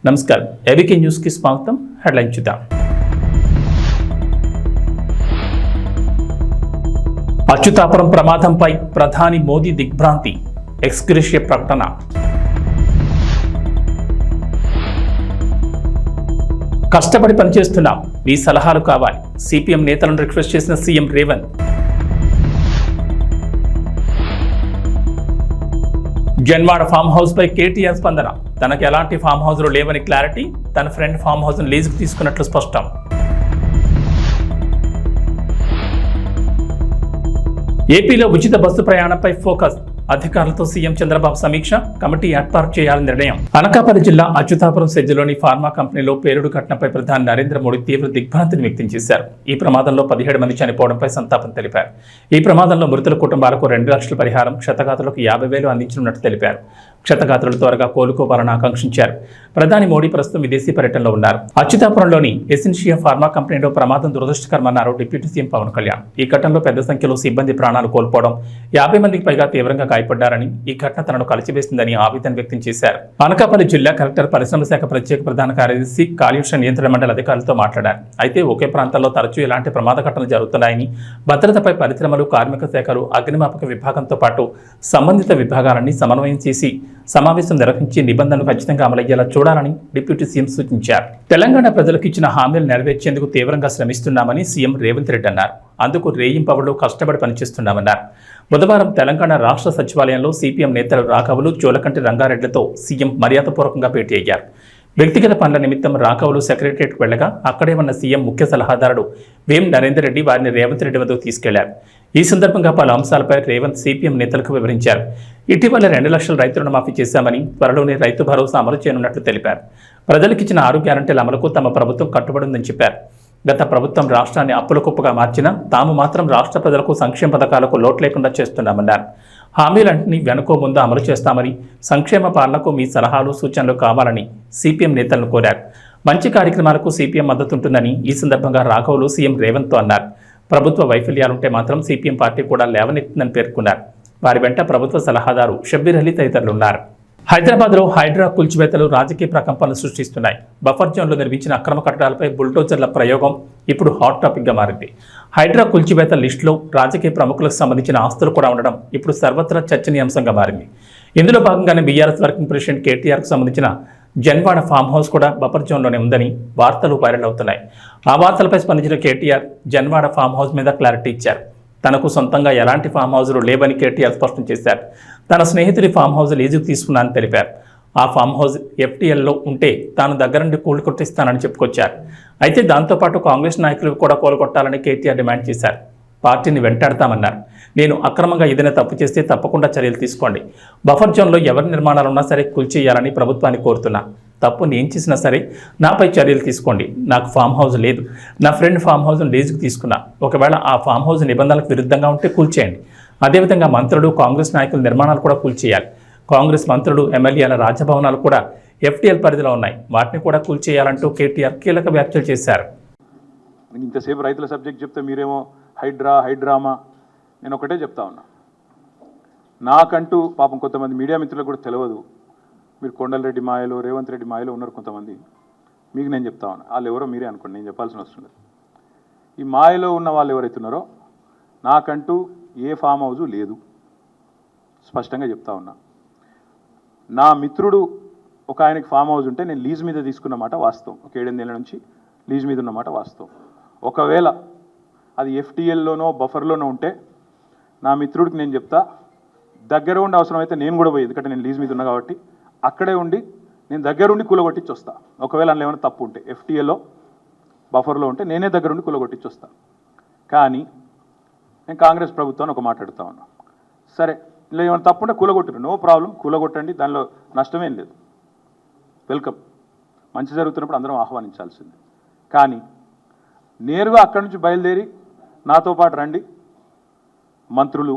నమస్కారం ABK news కి స్వాగతం. హెడ్లైన్ చూద్దాం. అచ్యుతాపురం ప్రమాదంపై ప్రధాని మోదీ దిగ్భ్రాంతి, ఎక్స్గ్రేషియా ప్రకటన. కష్టపడి పనిచేస్తున్నాం, మీ సలహాలు కావాలి, సిపిఎం నేతలను రిక్వెస్ట్ చేసిన CM Revanth. Janwada farm house పై కేటీఆర్ స్పందన. తనకు ఎలాంటి ఫామ్ హౌస్లు లేవని క్లారిటీ, తన ఫ్రెండ్ ఫామ్ హౌస్ ను లీజుకు తీసుకున్నట్లు స్పష్టం. ఏపీలో ఉచిత బస్సు ప్రయాణంపై ఫోకస్, అధికారులతో సీఎం చంద్రబాబు సమీక్ష, కమిటీ ఏర్పాటు చేయాలని నిర్ణయం. అనకాపల్లి జిల్లా అచ్యుతాపురం సెజ్జలోని ఫార్మా కంపెనీలో పేలుడు ఘటనపై ప్రధాని నరేంద్ర మోడీ తీవ్ర దిగ్భ్రాంతిని వ్యక్తం చేశారు. ఈ ప్రమాదంలో 17 మంది చనిపోవడంపై సంతాపం తెలిపారు. ఈ ప్రమాదంలో మృతుల కుటుంబాలకు 2 లక్షల పరిహారం, క్షతగాత్రులకు 50,000 అందించనున్నట్టు తెలిపారు. క్షతగాత్రులు త్వరగా కోలుకోవాలని ఆకాంక్షించారు. ప్రధాని మోడీ ప్రస్తుతం విదేశీ పర్యటనలో ఉన్నారు. అచ్యుతాపురంలోని ఎసెన్షియా ఫార్మా కంపెనీలో ప్రమాదం దురదృష్టకరమన్నారు డిప్యూటీ సీఎం పవన్ కళ్యాణ్. ఈ ఘటనలో పెద్ద సంఖ్యలో సిబ్బంది ప్రాణాలు కోల్పోవడం, 50 మందికి పైగా తీవ్రంగా గాయపడ్డారని, ఈ ఘటన తనను కలిచివేసిందని ఆవేదన వ్యక్తం చేశారు. అనకాపల్లి జిల్లా కలెక్టర్ పరిశ్రమ శాఖ ప్రత్యేక ప్రధాన కార్యదర్శి కాలుష్య నియంత్రణ మండలి అధికారులతో మాట్లాడారు. అయితే ఒకే ప్రాంతాల్లో తరచూ ఇలాంటి ప్రమాద ఘటనలు జరుగుతున్నాయని, భద్రతపై పరిశ్రమలు, కార్మిక శాఖలు, అగ్నిమాపక విభాగంతో పాటు సంబంధిత విభాగాలన్నీ సమన్వయం చేసి సమావేశం నిర్వహించి నిబంధనలు ఖచ్చితంగా అమలయ్యేలా చూడాలని డిప్యూటీ సీఎం సూచించారు. తెలంగాణ ప్రజలకు ఇచ్చిన హామీలు నెరవేర్చేందుకు తీవ్రంగా శ్రమిస్తున్నామని సీఎం రేవంత్ రెడ్డి అన్నారు. అందుకు రేయింపవళ్లు కష్టపడి పనిచేస్తున్నామన్నారు. బుధవారం తెలంగాణ రాష్ట్ర సచివాలయంలో సిపిఎం నేతలు రాఘవులు, జోలకంటి రంగారెడ్డితో సీఎం మర్యాదపూర్వకంగా భేటీ అయ్యారు. వ్యక్తిగత పనుల నిమిత్తం రాఘవులు సెక్రటరియట్కు వెళ్లగా అక్కడే ఉన్న సీఎం ముఖ్య సలహాదారుడు వేం నరేందర్ రెడ్డి వారిని రేవంత్ రెడ్డి వద్దకు తీసుకెళ్లారు. ఈ సందర్భంగా పలు అంశాలపై రేవంత్ సిపిఎం నేతలకు వివరించారు. ఇటీవల 2 లక్షల రైతు రుణమాఫీ చేశామని, త్వరలోనే రైతు భరోసా అమలు చేయనున్నట్లు తెలిపారు. ప్రజలకిచ్చిన 6 గ్యారంటీల అమలుకు తమ ప్రభుత్వం కట్టుబడి ఉందని చెప్పారు. గత ప్రభుత్వం రాష్ట్రాన్ని అప్పుల కుప్పగా మార్చినా తాము మాత్రం రాష్ట్ర ప్రజలకు సంక్షేమ పథకాలకు లోటు లేకుండా చేస్తున్నామన్నారు. హామీలన్నింటినీ వెనుకో ముందు అమలు చేస్తామని, సంక్షేమ పాలనకు మీ సలహాలు, సూచనలు కావాలని సిపిఎం నేతలను కోరారు. మంచి కార్యక్రమాలకు సిపిఎం మద్దతుంటుందని ఈ సందర్భంగా రాఘవులు సీఎం రేవంత్తో అన్నారు. ప్రభుత్వ వైఫల్యాలుంటే మాత్రం సిపిఎం పార్టీ కూడా లేవనెత్తుందని పేర్కొన్నారు. వారి వెంట ప్రభుత్వ సలహాదారు షబ్బీర్ అలీ తదితరులు ఉన్నారు. హైదరాబాద్లో హైడ్రా కూల్చివేతలు రాజకీయ ప్రకంపనలు సృష్టిస్తున్నాయి. బఫర్ జోన్లో నిర్మించిన అక్రమ కట్టడాలపై బుల్డోజర్ల ప్రయోగం ఇప్పుడు హాట్ టాపిక్గా మారింది. హైడ్రా కూల్చివేత లిస్టులో రాజకీయ ప్రముఖులకు సంబంధించిన ఆస్తులు కూడా ఉండడం ఇప్పుడు సర్వత్రా చర్చనీయాంశంగా మారింది. ఇందులో భాగంగానే బీఆర్ఎస్ వర్కింగ్ ప్రెసిడెంట్ కేటీఆర్కు సంబంధించిన జన్వాడ ఫామ్ హౌస్ కూడా బఫర్ జోన్లోనే ఉందని వార్తలు వైరల్ అవుతున్నాయి. ఆ వార్తలపై స్పందించిన కేటీఆర్ జన్వాడ ఫామ్ హౌస్ మీద క్లారిటీ ఇచ్చారు. తనకు సొంతంగా ఎలాంటి ఫామ్ హౌస్లు లేవని కేటీఆర్ స్పష్టం చేశారు. తన స్నేహితుడి ఫామ్ హౌస్ లీజుకు తీసుకున్నానని తెలిపారు. ఆ ఫామ్ హౌస్ ఎఫ్టీఎల్లో ఉంటే తాను దగ్గర నుండి కూలగొట్టిస్తానని చెప్పుకొచ్చారు. అయితే దాంతోపాటు కాంగ్రెస్ నాయకులు కూడా కూలగొట్టాలని కేటీఆర్ డిమాండ్ చేశారు. పార్టీని వెంటాడతామన్నారు. నేను అక్రమంగా ఏదైనా తప్పు చేస్తే తప్పకుండా చర్యలు తీసుకోండి. బఫర్ జోన్లో ఎవరి నిర్మాణాలు ఉన్నా సరే కూల్చేయాలని ప్రభుత్వాన్ని కోరుతున్నా. తప్పు నేను చేసినా సరే నాపై చర్యలు తీసుకోండి. నాకు ఫామ్ హౌస్ లేదు. నా ఫ్రెండ్ ఫామ్ హౌస్ను లీజుకు తీసుకున్నా. ఒకవేళ ఆ ఫామ్ హౌస్ నిబంధనలకు విరుద్ధంగా ఉంటే కూల్చేయండి. అదేవిధంగా మంత్రులు, కాంగ్రెస్ నాయకుల నిర్మాణాలు కూడా కూల్చేయాలి. కాంగ్రెస్ మంత్రులు, ఎమ్మెల్యేల రాజభవనాలు కూడా ఎఫ్టీఎల్ పరిధిలో ఉన్నాయి. వాటిని కూడా కూల్చేయాలంటూ కేటీఆర్ కీలక వ్యాఖ్యలు చేశారు. ఇంతసేపు రైతుల సబ్జెక్ట్ చెప్తే మీరేమో హైడ్రామా. నేను ఒకటే చెప్తా ఉన్నా, నాకంటూ పాపం కొంతమంది మీడియా మిత్రులకు కూడా తెలియదు. మీరు కొండలరెడ్డి మాయలో, రేవంత్ రెడ్డి మాయలో ఉన్నారు కొంతమంది. మీకు నేను చెప్తా ఉన్నా, వాళ్ళు ఎవరో మీరే అనుకోండి, నేను చెప్పాల్సిన అవసరం లేదు. ఈ మాయలో ఉన్న వాళ్ళు ఎవరైతే ఉన్నారో నాకంటూ ఏ ఫామ్ హౌజు లేదు, స్పష్టంగా చెప్తా ఉన్నా. నా మిత్రుడు ఒక ఆయనకి ఫామ్ హౌస్ ఉంటే నేను లీజ్ మీద తీసుకున్నమాట వాస్తవం. ఒక 7-8 ఏళ్ళ నుంచి లీజ్ మీద ఉన్నమాట వాస్తవం. ఒకవేళ అది ఎఫ్టీఎల్లోనో బఫర్లోనో ఉంటే నా మిత్రుడికి నేను చెప్తా, దగ్గర ఉండి అవసరమైతే నేను కూడా పోయి, ఎందుకంటే నేను లీజ్ మీద ఉన్నా కాబట్టి అక్కడే ఉండి నేను దగ్గరుండి కూలగొట్టించి వస్తా. ఒకవేళ అందులో ఏమైనా తప్పు ఉంటే ఎఫ్టీఏలో బఫర్లో ఉంటే నేనే దగ్గరుండి కూలగొట్టించి వస్తా. కానీ నేను కాంగ్రెస్ ప్రభుత్వాన్ని ఒక మాట్లాడుతూ ఉన్నా, సరే ఇలా ఏమైనా తప్పు ఉంటే కూలగొట్టారు, నో ప్రాబ్లం, కూలగొట్టండి, దానిలో నష్టమేం లేదు, వెల్కమ్. మంచి జరుగుతున్నప్పుడు అందరం ఆహ్వానించాల్సింది. కానీ నేరుగా అక్కడి నుంచి బయలుదేరి నాతో పాటు రండి మంత్రులు,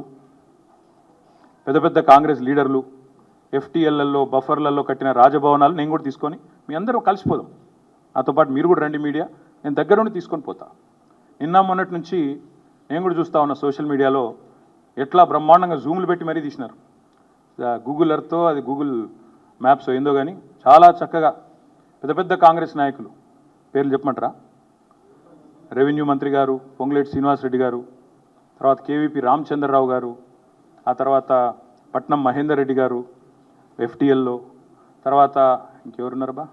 పెద్ద పెద్ద కాంగ్రెస్ లీడర్లు, ఎఫ్టీఎల్లలో బఫర్లలో కట్టిన రాజభవనాలు నేను కూడా తీసుకొని మీ అందరూ కలిసిపోదాం. నాతో పాటు మీరు కూడా రండి మీడియా, నేను దగ్గరుండి తీసుకొని పోతా. నిన్న మొన్నటి నుంచి నేను కూడా చూస్తూ ఉన్నా సోషల్ మీడియాలో ఎట్లా బ్రహ్మాండంగా జూమ్లు పెట్టి మరీ తీసినారు. గూగుల్ ఎర్త్తో, అది గూగుల్ మ్యాప్స్ ఏందో కానీ చాలా చక్కగా పెద్ద పెద్ద కాంగ్రెస్ నాయకులు పేర్లు చెప్పమంటారా? రెవెన్యూ మంత్రి గారు పొంగులేటి శ్రీనివాసరెడ్డి గారు, తర్వాత కేవీపీ రామచంద్రరావు గారు, ఆ తర్వాత పట్నం మహేందర్ రెడ్డి గారు ఎఫ్టీఎల్లో, తర్వాత ఇంకెవరున్నారు బా,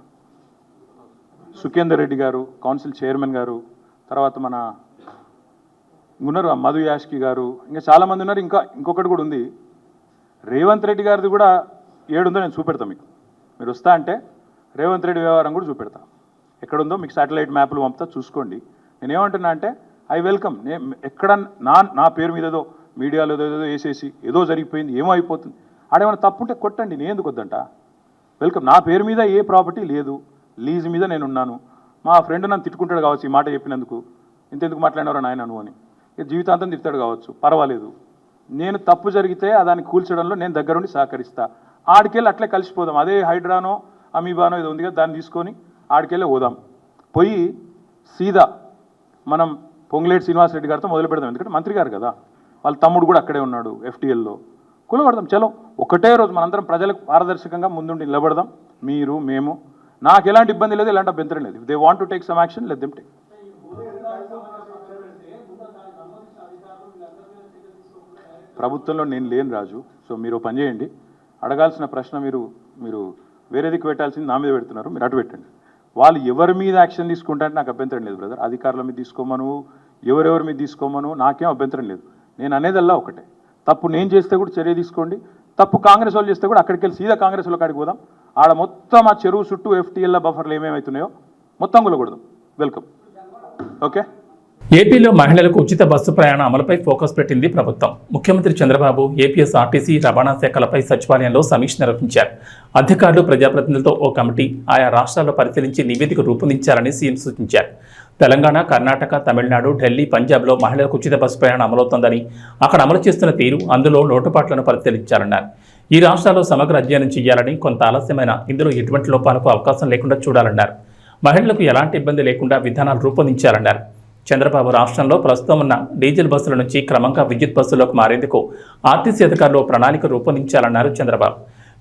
సుఖేందర్ రెడ్డి గారు కౌన్సిల్ చైర్మన్ గారు, తర్వాత మన ఉన్నారు మధు యాష్కి గారు, ఇంకా చాలామంది ఉన్నారు. ఇంకొకటి కూడా ఉంది, రేవంత్ రెడ్డి గారిది కూడా ఏడుందో నేను చూపెడతాను మీకు. మీరు వస్తా అంటే రేవంత్ రెడ్డి వ్యవహారం కూడా చూపెడతా. ఎక్కడుందో మీకు శాటిలైట్ మ్యాప్లు పంపుతా, చూసుకోండి. నేనేమంటున్నా అంటే ఐ వెల్కమ్. ఎక్కడ నా పేరు మీద ఏదో మీడియాలో ఏదో వేసేసి ఏదో జరిగిపోయింది ఏమో అయిపోతుంది, ఆడేమైనా తప్పుంటే కొట్టండి, నేను ఎందుకు వద్దంట. వెల్కమ్. నా పేరు మీద ఏ ప్రాపర్టీ లేదు, లీజ్ మీద నేనున్నాను. మా ఫ్రెండ్ నన్ను తిట్టుకుంటాడు కావచ్చు ఈ మాట చెప్పినందుకు, ఇంతెందుకు మాట్లాడినారో నాయన నువ్వు అని, జీవితాంతం తిడతాడు కావచ్చు, పర్వాలేదు. నేను తప్పు జరిగితే దాన్ని కూల్చడంలో నేను దగ్గరుండి సహకరిస్తా. ఆడికెళ్ళి అట్లే కలిసిపోదాం. అదే హైడ్రానో అమీబానో ఏదో ఉంది కదా, దాన్ని తీసుకొని ఆడికెళ్ళి పోదాం. పోయి సీదా మనం పొంగులేటి శ్రీనివాసరెడ్డి గారితో మొదలు పెడదాం. ఎందుకంటే మంత్రి గారు కదా, వాళ్ళ తమ్ముడు కూడా అక్కడే ఉన్నాడు ఎఫ్టీఎల్లో. కూలబడదాం. చలో ఒకటే రోజు మనందరం ప్రజలకు పారదర్శకంగా ముందుండి నిలబడదాం. మీరు మేము, నాకు ఎలాంటి ఇబ్బంది లేదు, ఎలాంటి అభ్యంతరం లేదు. They want to take some action, let them take. ప్రభుత్వంలో నేను లేను రాజు. సో మీరు పని చేయండి, అడగాల్సిన ప్రశ్న మీరు వేరే దిక్కు పెట్టాల్సింది నా మీద పెడుతున్నారు, మీరు అటు పెట్టండి. వాళ్ళు ఎవరి మీద యాక్షన్ తీసుకుంటారంటే నాకు అభ్యంతరం లేదు బ్రదర్. అధికారుల మీద తీసుకోమను, ఎవరెవరి మీద తీసుకోమను, నాకేం అభ్యంతరం లేదు. నేను అనేదల్లా ఒకటే, తప్పు నేను చేస్తే కూడా చర్య తీసుకోండి, తప్పు కాంగ్రెస్ వాళ్ళు చేస్తే కూడా అక్కడికి వెళ్ళి సీదా కాంగ్రెస్ వాళ్ళ కాడికి పోదాం. ఆడ మొత్తం ఆ చెరువు చుట్టూ ఎఫ్టీఎల్ బఫర్లు ఏమేమవుతున్నాయో మొత్తం కూలగొడదాం. వెల్కమ్. ఓకే. ఏపీలో మహిళలకు ఉచిత బస్సు ప్రయాణ అమలుపై ఫోకస్ పెట్టింది ప్రభుత్వం. ముఖ్యమంత్రి చంద్రబాబు ఏపీఎస్ఆర్టీసీ రవాణా శాఖలపై సచివాలయంలో సమీక్ష నిర్వహించారు. అధికారులు ప్రజాప్రతినిధులతో ఓ కమిటీ ఆయా రాష్ట్రాల్లో పరిశీలించి నివేదిక రూపొందించాలని సీఎం సూచించారు. తెలంగాణ, కర్ణాటక, తమిళనాడు, ఢిల్లీ, పంజాబ్లో మహిళలకు ఉచిత బస్సు ప్రయాణం అమలవుతోందని, అక్కడ అమలు చేస్తున్న తీరు, అందులో లోటుపాట్లను పరిశీలించాలన్నారు. ఈ రాష్ట్రాల్లో సమగ్ర అధ్యయనం చేయాలని, కొంత ఆలస్యమైన ఇందులో ఎటువంటి లోపాలకు అవకాశం లేకుండా చూడాలన్నారు. మహిళలకు ఎలాంటి ఇబ్బంది లేకుండా విధానాలు రూపొందించాలన్నారు. చంద్రబాబు రాష్ట్రంలో ప్రస్తుతం ఉన్న డీజిల్ బస్సుల నుంచి క్రమంగా విద్యుత్ బస్సుల్లోకి మారేందుకు ఆర్టీసీ అధికారులు ప్రణాళిక రూపొందించాలన్నారు చంద్రబాబు.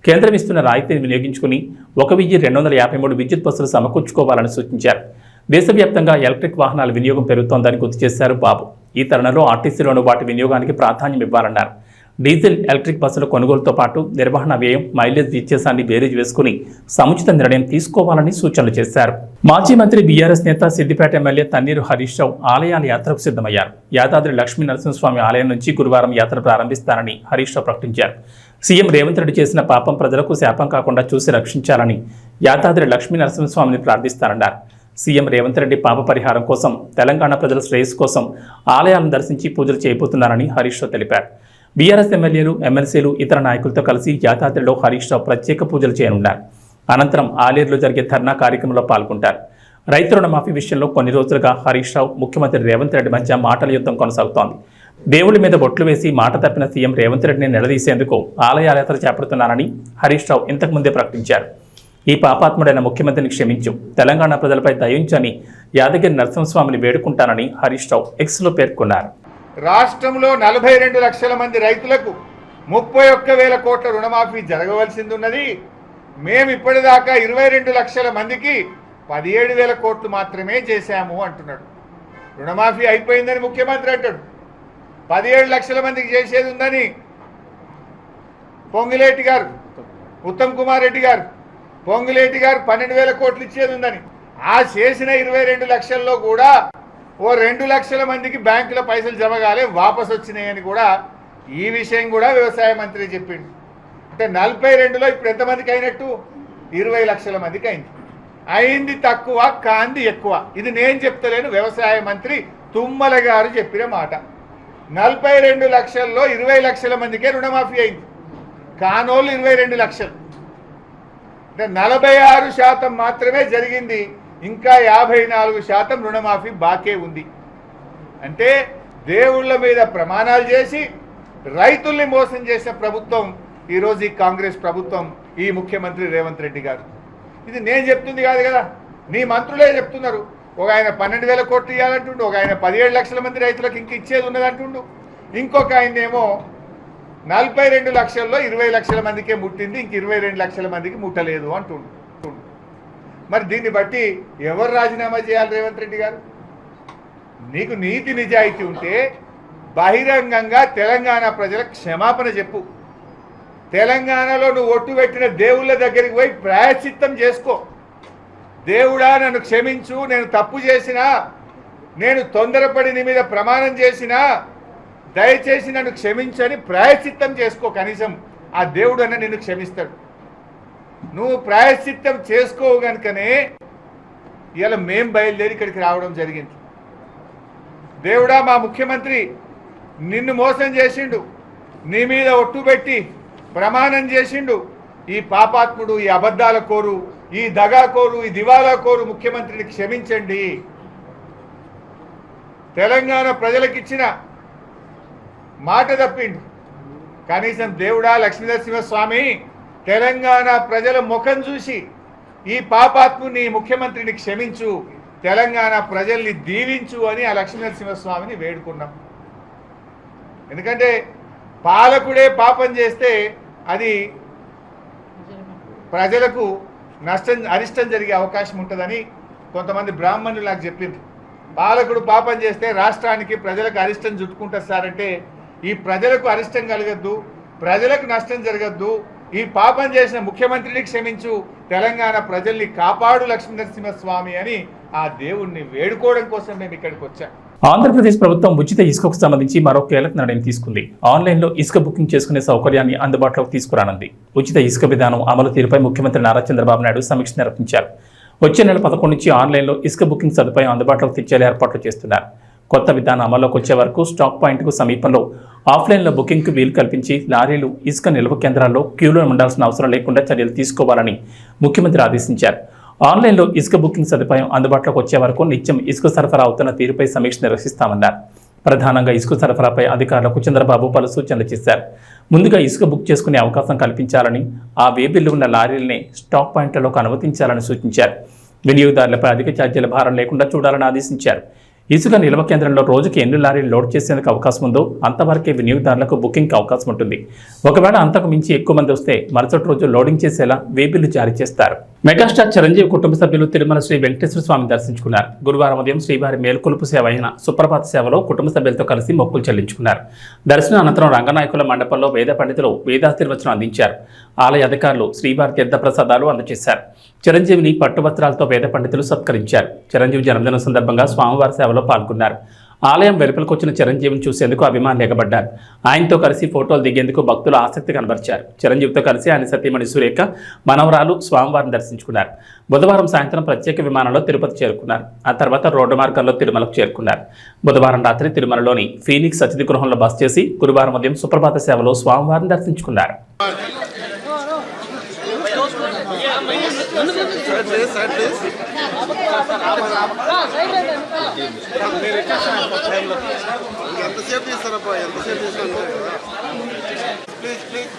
కేంద్రం ఇస్తున్న రాయితీని వినియోగించుకుని 1253 విద్యుత్ బస్సులు సమకూర్చుకోవాలని సూచించారు. దేశవ్యాప్తంగా ఎలక్ట్రిక్ వాహనాల వినియోగం పెరుగుతోందని గుర్తు చేశారు బాబు. ఈ తరుణంలో ఆర్టీసీలోనూ వాటి వినియోగానికి ప్రాధాన్యం ఇవ్వాలన్నారు. డీజిల్, ఎలక్ట్రిక్ బస్సుల కొనుగోలుతో పాటు నిర్వహణ వ్యయం, మైలేజ్ వ్యత్యాసాన్ని బేరీజ్ వేసుకుని సముచిత నిర్ణయం తీసుకోవాలని సూచనలు చేశారు. మాజీ మంత్రి బీఆర్ఎస్ నేత సిద్దిపేట ఎమ్మెల్యే తన్నీరు హరీష్ రావు ఆలయాల యాత్రకు సిద్ధమయ్యారు. యాదాద్రి లక్ష్మీ నరసింహస్వామి ఆలయం నుంచి గురువారం యాత్ర ప్రారంభిస్తారని హరీష్ రావు ప్రకటించారు. సీఎం రేవంత్ రెడ్డి చేసిన పాపం ప్రజలకు శాపం కాకుండా చూసి రక్షించాలని యాదాద్రి లక్ష్మీ నరసింహస్వామిని ప్రార్థిస్తారన్నారు. సీఎం రేవంత్ రెడ్డి పాప పరిహారం కోసం, తెలంగాణ ప్రజల శ్రేయస్సు కోసం ఆలయాలను దర్శించి పూజలు చేయబోతున్నారని హరీష్ రావు తెలిపారు. బీఆర్ఎస్ ఎమ్మెల్యేలు, ఎమ్మెల్సీలు, ఇతర నాయకులతో కలిసి యాదాద్రిలో హరీష్ రావు ప్రత్యేక పూజలు చేయనున్నారు. అనంతరం ఆలేరులో జరిగే ధర్నా కార్యక్రమంలో పాల్గొంటారు. రైతు రుణమాఫీ విషయంలో కొన్ని రోజులుగా హరీష్ రావు, ముఖ్యమంత్రి రేవంత్ రెడ్డి మధ్య మాటల యుద్ధం కొనసాగుతోంది. దేవుళ్ల మీద బొట్లు వేసి మాట తప్పిన సీఎం రేవంత్ రెడ్డిని నిలదీసేందుకు ఆలయాల యాత్ర చేపడుతున్నారని హరీష్ రావు ఇంతకుముందే ప్రకటించారు. ఈ పాపాత్ముడైన ముఖ్యమంత్రిని క్షమించు, తెలంగాణ ప్రజలపై దయించని యాదగిరి నరసింహస్వామిని వేడుకుంటానని హరీష్ రావు ఎక్స్లో పేర్కొన్నారు. రాష్ట్రంలో 42 లక్షల మంది రైతులకు 31,000 కోట్ల రుణమాఫీ జరగవలసింది ఉన్నది. మేము ఇప్పటిదాకా 22 లక్షల మందికి 17,000 కోట్లు మాత్రమే చేశాము అంటున్నాడు. రుణమాఫీ అయిపోయిందని ముఖ్యమంత్రి అంటాడు. 17 లక్షల మందికి చేసేది ఉందని పొంగులేటి గారు, ఉత్తమ్ కుమార్ రెడ్డి గారు, పొంగులేటి గారు 12,000 కోట్లు ఇచ్చేది ఉందని. ఆ చేసిన 22 లక్షల్లో కూడా ఓ 2 లక్షల మందికి బ్యాంకులో పైసలు జమ కాలే, వాపసు వచ్చినాయని కూడా ఈ విషయం కూడా వ్యవసాయ మంత్రి చెప్పిండు. అంటే 42లో ఇప్పుడు ఎంతమందికి అయినట్టు? 20 లక్షల మందికి అయింది. అయింది తక్కువ, కాంది ఎక్కువ. ఇది నేను చెప్తలేను, వ్యవసాయ మంత్రి తుమ్మల గారు చెప్పిన మాట. 42 లక్షల్లో 20 లక్షల మందికే రుణమాఫీ అయింది, కానోళ్ళు 22 లక్షలు. అంటే 46% మాత్రమే జరిగింది, ఇంకా 54% రుణమాఫీ బాకే ఉంది. అంటే దేవుళ్ళ మీద ప్రమాణాలు చేసి రైతుల్ని మోసం చేసిన ప్రభుత్వం ఈరోజు ఈ కాంగ్రెస్ ప్రభుత్వం, ఈ ముఖ్యమంత్రి రేవంత్ రెడ్డి గారు. ఇది నేను చెప్తుంది కాదు కదా, నీ మంత్రులే చెప్తున్నారు. ఒక ఆయన 12,000 కోట్లు ఇవ్వాలంటుండు, ఒక ఆయన 17 లక్షల మంది రైతులకు ఇంక ఇచ్చేది ఉన్నదంటుండు, ఇంకొక ఆయన ఏమో 42 లక్షల్లో 20 లక్షల మందికే ముట్టింది, ఇంక 22 లక్షల మందికి ముట్టలేదు అంటుండు. మరి దీన్ని బట్టి ఎవరు రాజీనామా చేయాలి రేవంత్ రెడ్డి గారు? నీకు నీతి నిజాయితీ ఉంటే బహిరంగంగా తెలంగాణ ప్రజలకు క్షమాపణ చెప్పు. తెలంగాణలో నువ్వు ఒట్టు పెట్టిన దేవుళ్ళ దగ్గరికి పోయి ప్రాయశ్చిత్తం చేసుకో. దేవుడా నన్ను క్షమించు, నేను తప్పు చేసినా, నేను తొందరపడి నీ మీద ప్రమాణం చేసినా దయచేసి నన్ను క్షమించని ప్రాయశ్చిత్తం చేసుకో. కనీసం ఆ దేవుడు అన్న నిన్ను క్షమిస్తాడు. నువ్వు ప్రాయశ్చిత్తం చేసుకోవు కనుకనే ఇలా మేం బయలుదేరి ఇక్కడికి రావడం జరిగింది. దేవుడా మా ముఖ్యమంత్రి నిన్ను మోసం చేసిండు, నీ మీద ఒట్టు పెట్టి ప్రమాణం చేసిండు. ఈ పాపాత్ముడు, ఈ అబద్ధాల కోరు, ఈ దగాకోరు, ఈ దివాలా కోరు ముఖ్యమంత్రిని క్షమించండి. తెలంగాణ ప్రజలకిచ్చిన మాట తప్పిండు. కనీసం దేవుడా లక్ష్మీనరసింహస్వామి తెలంగాణ ప్రజల ముఖం చూసి ఈ పాపాత్ముని ముఖ్యమంత్రిని క్షమించు, తెలంగాణ ప్రజల్ని దీవించు అని ఆ లక్ష్మీనరసింహస్వామిని వేడుకున్నాం. ఎందుకంటే పాలకుడే పాపం చేస్తే అది ప్రజలకు అరిష్టం జరిగే అవకాశం ఉంటుందని కొంతమంది బ్రాహ్మణులు నాకు చెప్పింది. పాలకుడు పాపం చేస్తే రాష్ట్రానికి ప్రజలకు అరిష్టం చుట్టుకుంటారు సార్ అంటే, ఈ ప్రజలకు అరిష్టం కలగద్దు, ప్రజలకు నష్టం జరగద్దు, ఈ పాపం చేసిన ముఖ్యమంత్రిని క్షమించు, తెలంగాణ ప్రజల్ని కాపాడు లక్ష్మీనరసింహస్వామి అని ఆ దేవుణ్ణి వేడుకోవడం కోసం మేము ఇక్కడికి వచ్చాం. ఆంధ్రప్రదేశ్ ప్రభుత్వం ఉచిత ఇసుకకు సంబంధించి మరో కీలక నిర్ణయం తీసుకుంది. ఆన్లైన్లో ఇసుక బుకింగ్ చేసుకునే సౌకర్యాన్ని అందుబాటులోకి తీసుకురానుంది. ఉచిత ఇసుక విధానం అమలు తీరుపై ముఖ్యమంత్రి నారా చంద్రబాబు నాయుడు సమీక్ష నిర్వహించారు. వచ్చే నెల 11 నుంచి ఆన్లైన్లో ఇసుక బుకింగ్ సదుపాయం అందుబాటులోకి తెచ్చేలా ఏర్పాట్లు చేస్తున్నారు. కొత్త విధానం అమల్లోకి వచ్చే వరకు స్టాక్ పాయింట్కు సమీపంలో ఆఫ్లైన్లో బుకింగ్కు వీలు కల్పించి లారీలు ఇసుక నిల్వ కేంద్రాల్లో క్యూలో ఉండాల్సిన అవసరం లేకుండా చర్యలు తీసుకోవాలని ముఖ్యమంత్రి ఆదేశించారు. ఆన్లైన్లో ఇసుక బుకింగ్ సదుపాయం అందుబాటులోకి వచ్చే వరకు నిత్యం ఇసుక సరఫరా అవుతున్న తీరుపై సమీక్ష నిర్వహిస్తామన్నారు. ప్రధానంగా ఇసుక సరఫరాపై అధికారులకు చంద్రబాబు పలు సూచనలు చేశారు. ముందుగా ఇసుక బుక్ చేసుకునే అవకాశం కల్పించాలని, ఆ వేబిల్లు ఉన్న లారీలనే స్టాక్ పాయింట్లలోకి అనుమతించాలని సూచించారు. వినియోగదారులపై అధిక ఛార్జీల భారం లేకుండా చూడాలని ఆదేశించారు. ఇసుక నిల్వ కేంద్రంలో రోజుకి ఎన్ని లారీలు లోడ్ చేసేందుకు అవకాశం ఉందో అంతవరకే వినియోగదారులకు బుకింగ్కి అవకాశం ఉంటుంది. ఒకవేళ అంతకు మించి ఎక్కువ మంది వస్తే మరుసటి రోజు లోడింగ్ చేసేలా వేబిల్లు జారీ చేస్తారు. మెగాస్టార్ చిరంజీవి కుటుంబ సభ్యులు తిరుమల శ్రీ వెంకటేశ్వర స్వామిని దర్శించుకున్నారు. గురువారం ఉదయం శ్రీవారి మేల్కొలుపు సేవ అయిన సుప్రభాత సేవలో కుటుంబ సభ్యులతో కలిసి మొక్కులు చెల్లించుకున్నారు. దర్శనం అనంతరం రంగనాయకుల మండపంలో వేద పండితులు వేదాశీర్వచనం అందించారు. ఆలయ అధికారులు శ్రీవారి తీర్థ ప్రసాదాలు అందజేశారు. చిరంజీవిని పట్టు వస్త్రాలతో వేద పండితులు సత్కరించారు. చిరంజీవి జన్మదినం సందర్భంగా స్వామివారి సేవలో పాల్గొన్నారు. ఆలయం వెలుపలకు వచ్చిన చిరంజీవిని చూసేందుకు అభిమానులు ఎగబడ్డారు. ఆయనతో కలిసి ఫోటోలు దిగేందుకు భక్తులు ఆసక్తి కనబరిచారు. చిరంజీవితో కలిసి ఆయన సతీమణి సురేఖ, మనవరాలు స్వామివారిని దర్శించుకున్నారు. బుధవారం సాయంత్రం ప్రత్యేక విమానంలో తిరుపతి చేరుకున్నారు. ఆ తర్వాత రోడ్డు మార్గంలో తిరుమలకు చేరుకున్నారు. బుధవారం రాత్రి తిరుమలలోని ఫీనిక్స్ అతిథి గృహంలో బస చేసి గురువారం ఉదయం సుప్రభాత సేవలో స్వామివారిని దర్శించుకున్నారు. ఎంతసేపు తీస్తారప్ప, ఎంతసేపు తీసుకోండి ప్లీజ్ ప్లీజ్.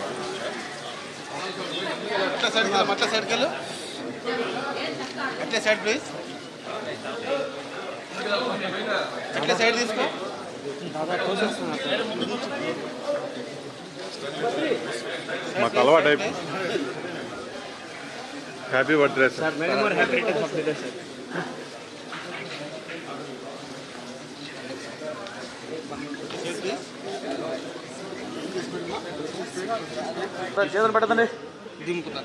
అట్లా సైడ్కి వెళ్ళు, అట్లా సైడ్కి వెళ్ళు, అట్లా సైడ్ ప్లీజ్, అట్లా సైడ్ తీసుకో. మాకు అలవాటు అయిపోయింది. Happy birthday sir. Many more happy returns of the day sir. చేతులు పెట్టదండి. దింపుతా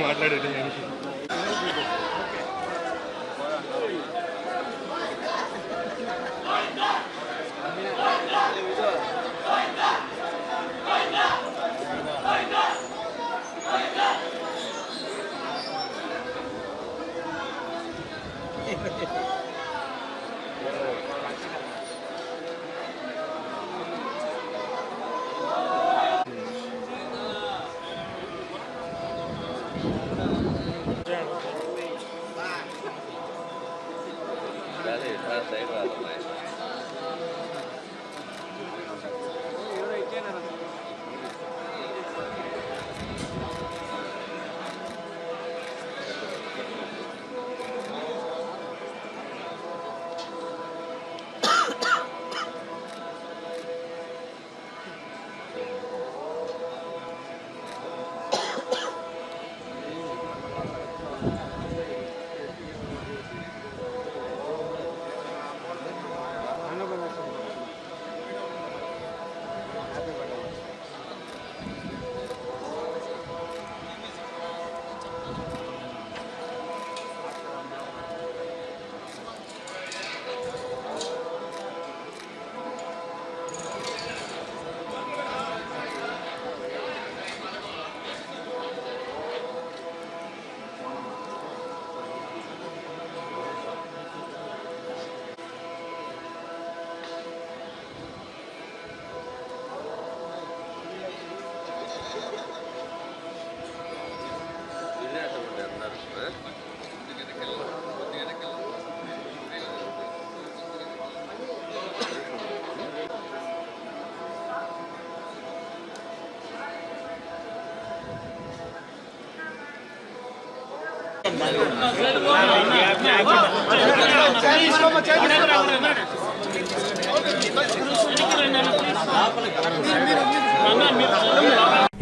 మాట్లాడేది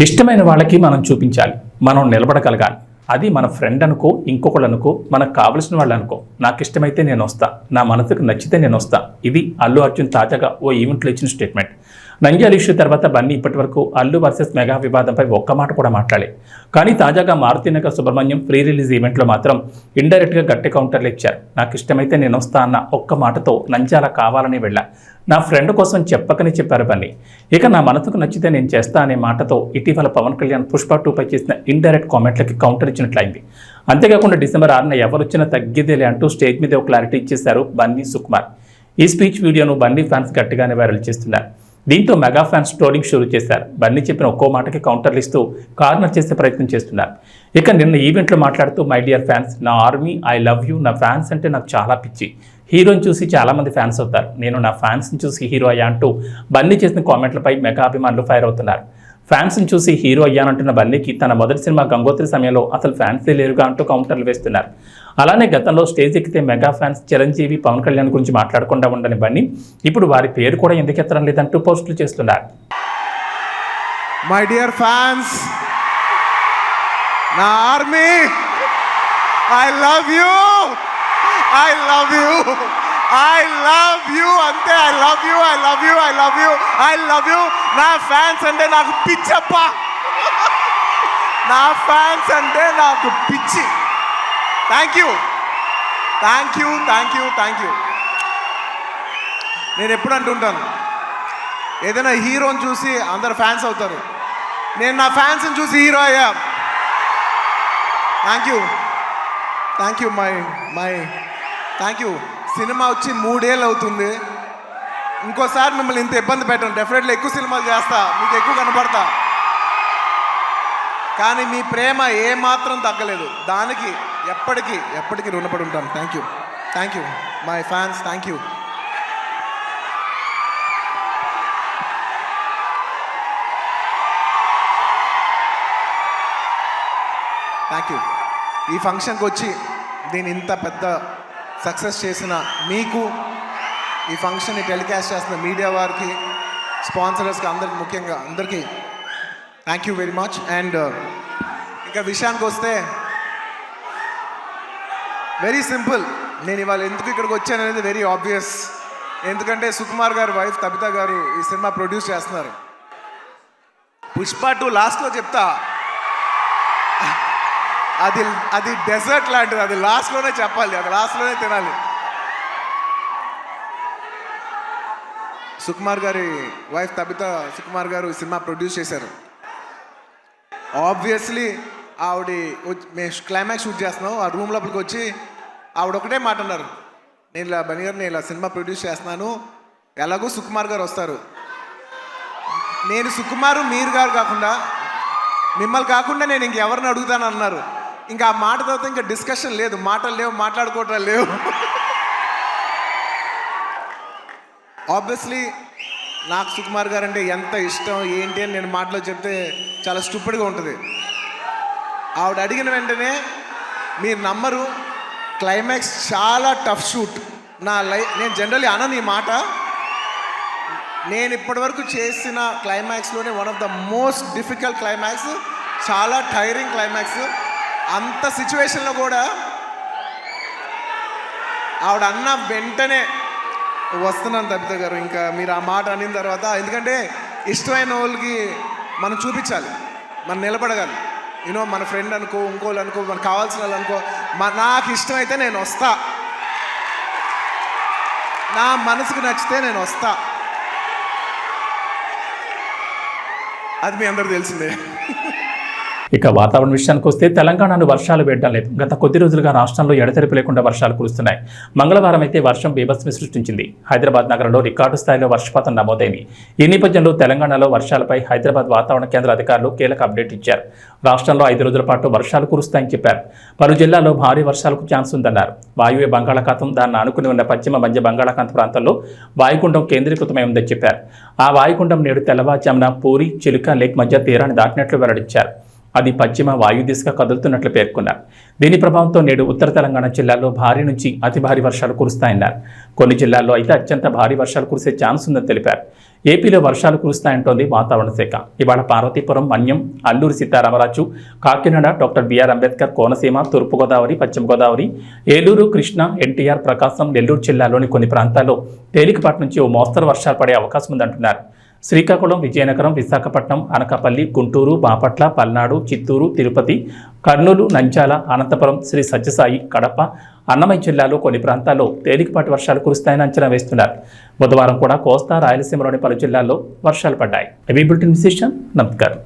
ఇష్టమైన వాళ్ళకి మనం చూపించాలి, మనం నిలబడగలగాలి. అది మన ఫ్రెండ్ అనుకో, ఇంకొకళ్ళు అనుకో, మనకు కావలసిన వాళ్ళు అనుకో. నాకు ఇష్టమైతే నేను వస్తా, నా మనసుకు నచ్చితే నేను వస్తా. ఇది అల్లు అర్జున్ తాజాగా ఓ ఈవెంట్లో ఇచ్చిన స్టేట్మెంట్. నంద్యాల ఇష్యూ తర్వాత బన్నీ ఇప్పటి వరకు అల్లు వర్సెస్ మెగా వివాదంపై ఒక్క మాట కూడా మాట్లాడే. కానీ తాజాగా మారుతినగర్ సుబ్రహ్మణ్యం ప్రీ రిలీజ్ ఈవెంట్లో మాత్రం ఇండైరెక్ట్గా గట్టి కౌంటర్లు ఇచ్చారు. నాకు ఇష్టమైతే నేను వస్తా అన్న ఒక్క మాటతో నంద్యాల కావాలని వెళ్ళా. నా ఫ్రెండ్ కోసం చెప్పకని చెప్పారు బన్నీ. ఇక నా మనసుకు నచ్చితే నేను చేస్తా అనే మాటతో ఇటీవల పవన్ కళ్యాణ్ పుష్ప 2పై చేసిన ఇండైరెక్ట్ కామెంట్లకి కౌంటర్ ఇచ్చినట్లయింది. అంతేకాకుండా డిసెంబర్ 6న ఎవరొచ్చినా తగ్గేదేలే అంటూ స్టేజ్ మీద ఒక క్లారిటీ ఇచ్చేశారు బన్నీ సుకుమార్. ఈ స్పీచ్ వీడియోను బన్నీ ఫ్యాన్స్ గట్టిగానే వైరల్ చేస్తున్నారు. దీంతో మెగా ఫ్యాన్స్ ట్రోలింగ్ షురూ చేశారు. బన్నీ చెప్పిన ఒక్కో మాటకి కౌంటర్లు ఇస్తూ కార్నర్ చేసే ప్రయత్నం చేస్తున్నారు. ఇక నిన్న ఈవెంట్లో మాట్లాడుతూ మై డియర్ ఫ్యాన్స్, నా ఆర్మీ, ఐ లవ్ యూ. నా ఫ్యాన్స్ అంటే నాకు చాలా పిచ్చి. హీరోని చూసి చాలామంది ఫ్యాన్స్ అవుతారు, నేను నా ఫ్యాన్స్ని చూసి హీరో అయ్యా అంటూ బన్నీ చేసిన కామెంట్లపై మెగా అభిమానులు ఫైర్ అవుతున్నారు. ఫ్యాన్స్ని చూసి హీరో అయ్యానంటున్న బన్నీకి తన మొదటి సినిమా గంగోత్రి సమయంలో అసలు ఫ్యాన్సే లేరుగా అంటూ కౌంటర్లు వేస్తున్నారు. అలానే గతంలో స్టేజ్ ఎక్కితే మెగా ఫ్యాన్స్ చిరంజీవి, పవన్ కళ్యాణ్ గురించి మాట్లాడకుండా ఉండని బన్నీ ఇప్పుడు వారి పేరు కూడా ఎందుకు ఎత్తడం లేదంటూ పోస్టులు చేస్తున్నారు. మై డియర్ ఫ్యాన్స్, నా army, I love you, I love you, I love you, అంతే. I love you, I love you, I love you, I love you. నా ఫ్యాన్స్ అంటే నాకు పిచ్చప్ప, నా ఫ్యాన్స్ అంటే నాకు పిచ్చి. Thank you, thank you, thank you, thank you. నేను ఎప్పుడు అంటుంటాను, ఏదైనా హీరోని చూసి అందరు ఫ్యాన్స్ అవుతారు, నేను నా ఫ్యాన్స్ని చూసి హీరో అయ్యా. Thank you, thank you, my thank you. Cinema వచ్చి 3 ఏళ్ళు అవుతుంది. ఇంకోసారి మిమ్మల్ని ఇంత ఇబ్బంది పెట్టను. డెఫినెట్లీ ఎక్కువ సినిమాలు చేస్తా, మీకు ఎక్కువ కనపడతా. కానీ మీ ప్రేమ ఏమాత్రం తగ్గలేదు. దానికి ఎప్పటికీ రుణపడి ఉంటాను. Thank you, thank you my fans, thank you. Thank you. ఈ ఫంక్షన్కి వచ్చి దీన్ని ఇంత పెద్ద సక్సెస్ చేసిన మీకు, ఈ ఫంక్షన్ని టెలికాస్ట్ చేసిన మీడియా వారికి, స్పాన్సరర్స్కి, అందరికి, ముఖ్యంగా అందరికీ thank you very much. And ఇంకా విషయానికి వస్తే వెరీ సింపుల్. నేను ఇవాళ ఎందుకు ఇక్కడికి వచ్చాను అనేది వెరీ ఆబ్వియస్. ఎందుకంటే సుకుమార్ గారు వైఫ్ తబిత గారు ఈ సినిమా ప్రొడ్యూస్ చేస్తున్నారు. పుష్ప 2 లాస్ట్లో చెప్తా, అది డెజర్ట్ లాంటిది. అది లాస్ట్లోనే చెప్పాలి, అది లాస్ట్లోనే తినాలి. సుకుమార్ గారి వైఫ్ తబిత సుకుమార్ గారు ఈ సినిమా ప్రొడ్యూస్ చేశారు. ఆబ్వియస్లీ ఆవిడ మేము క్లైమాక్స్ షూట్ చేస్తున్నాం. ఆ రూమ్ లోపలికి వచ్చి ఆవిడ ఒకటే మాట అన్నారు, నేను ఇలా బన్నీ గారు, నేను ఇలా సినిమా ప్రొడ్యూస్ చేస్తున్నాను, ఎలాగో సుకుమార్ గారు వస్తారు, నేను సుకుమారు మీరు గారు కాకుండా మిమ్మల్ని కాకుండా నేను ఇంకెవరిని అడుగుతాను అన్నారు. ఇంకా ఆ మాట తర్వాత ఇంకా డిస్కషన్ లేదు, మాటలు లేవు, మాట్లాడుకోవటం లేవు. ఆబ్వియస్లీ నాకు సుకుమార్ గారు అంటే ఎంత ఇష్టం ఏంటి అని నేను మాటలో చెప్తే చాలా స్టూపిడ్గా ఉంటుంది. ఆవిడ అడిగిన వెంటనే మీరు నమ్మరు, క్లైమాక్స్ చాలా టఫ్ షూట్. నేను జనరల్లీ అనను ఈ మాట. నేను ఇప్పటివరకు చేసిన క్లైమాక్స్లోనే one of the most difficult climax, చాలా టైరింగ్ క్లైమాక్స్. అంత సిచ్యువేషన్లో కూడా ఆవిడ అన్న వెంటనే వస్తున్నాను తబిత గారు, ఇంకా మీరు ఆ మాట అనిన తర్వాత, ఎందుకంటే ఇష్టమైన వాళ్ళకి మనం చూపించాలి, మనం నిలబడగాలి. యూనో మన ఫ్రెండ్ అనుకో, ఇంకోళ్ళు అనుకో, మనకు కావాల్సిన వాళ్ళు అనుకో, నాకు ఇష్టమైతే నేను వస్తా, నా మనసుకు నచ్చితే నేను వస్తా. అది మీ అందరూ తెలిసిందే. ఇక వాతావరణ విషయానికి వస్తే తెలంగాణలో వర్షాలు వేయడం లేదు. గత కొద్ది రోజులుగా రాష్ట్రంలో ఎడతెరిపి లేకుండా వర్షాలు కురుస్తున్నాయి. మంగళవారం అయితే వర్షం బీభత్సం సృష్టించింది. హైదరాబాద్ నగరంలో రికార్డు స్థాయిలో వర్షపాతం నమోదైంది. ఈ నేపథ్యంలో తెలంగాణలో వర్షాలపై హైదరాబాద్ వాతావరణ కేంద్ర అధికారులు కీలక అప్డేట్ ఇచ్చారు. రాష్ట్రంలో 5 రోజుల పాటు వర్షాలు కురుస్తాయని చెప్పారు. పలు జిల్లాల్లో భారీ వర్షాలకు ఛాన్స్ ఉందన్నారు. వాయువ్య బంగాళాఖాతం, దాన్ని ఆనుకుని ఉన్న పశ్చిమ మధ్య బంగాళాఖాత ప్రాంతాల్లో వాయుగుండం కేంద్రీకృతమై ఉందని చెప్పారు. ఆ వాయుగుండం నేడు తెల్లవారుజామున పూరి, చిలుక లేక్ మధ్య తీరాన్ని దాటినట్లు వెల్లడించారు. అది పశ్చిమ వాయు దిశగా కదులుతున్నట్లు పేర్కొన్నారు. దీని ప్రభావంతో నేడు ఉత్తర తెలంగాణ జిల్లాల్లో భారీ నుంచి అతి భారీ వర్షాలు కురుస్తాయన్నారు. కొన్ని జిల్లాల్లో అయితే అత్యంత భారీ వర్షాలు కురిసే ఛాన్స్ ఉందని తెలిపారు. ఏపీలో వర్షాలు కురుస్తాయంటోంది వాతావరణ శాఖ. ఇవాళ పార్వతీపురం, మన్యం, అల్లూరి సీతారామరాజు, కాకినాడ, డాక్టర్ బిఆర్ అంబేద్కర్, కోనసీమ, తూర్పుగోదావరి, పశ్చిమ గోదావరి, ఏలూరు, కృష్ణా, ఎన్టీఆర్, ప్రకాశం, నెల్లూరు జిల్లాలోని కొన్ని ప్రాంతాల్లో తేలికపాటి నుంచి ఓ మోస్తరు వర్షాలు పడే అవకాశం ఉందంటున్నారు. శ్రీకాకుళం, విజయనగరం, విశాఖపట్నం, అనకాపల్లి, గుంటూరు, బాపట్ల, పల్నాడు, చిత్తూరు, తిరుపతి, కర్నూలు, నంద్యాల, అనంతపురం, శ్రీ సత్యసాయి, కడప, అన్నమయ్య జిల్లాలో కొన్ని ప్రాంతాల్లో తేలికపాటి వర్షాలు కురుస్తాయని అంచనా వేస్తున్నారు. బుధవారం కూడా కోస్తా, రాయలసీమలోని పలు జిల్లాల్లో వర్షాలు పడ్డాయి. బులెటిన్ విశేషం. నమస్కారం.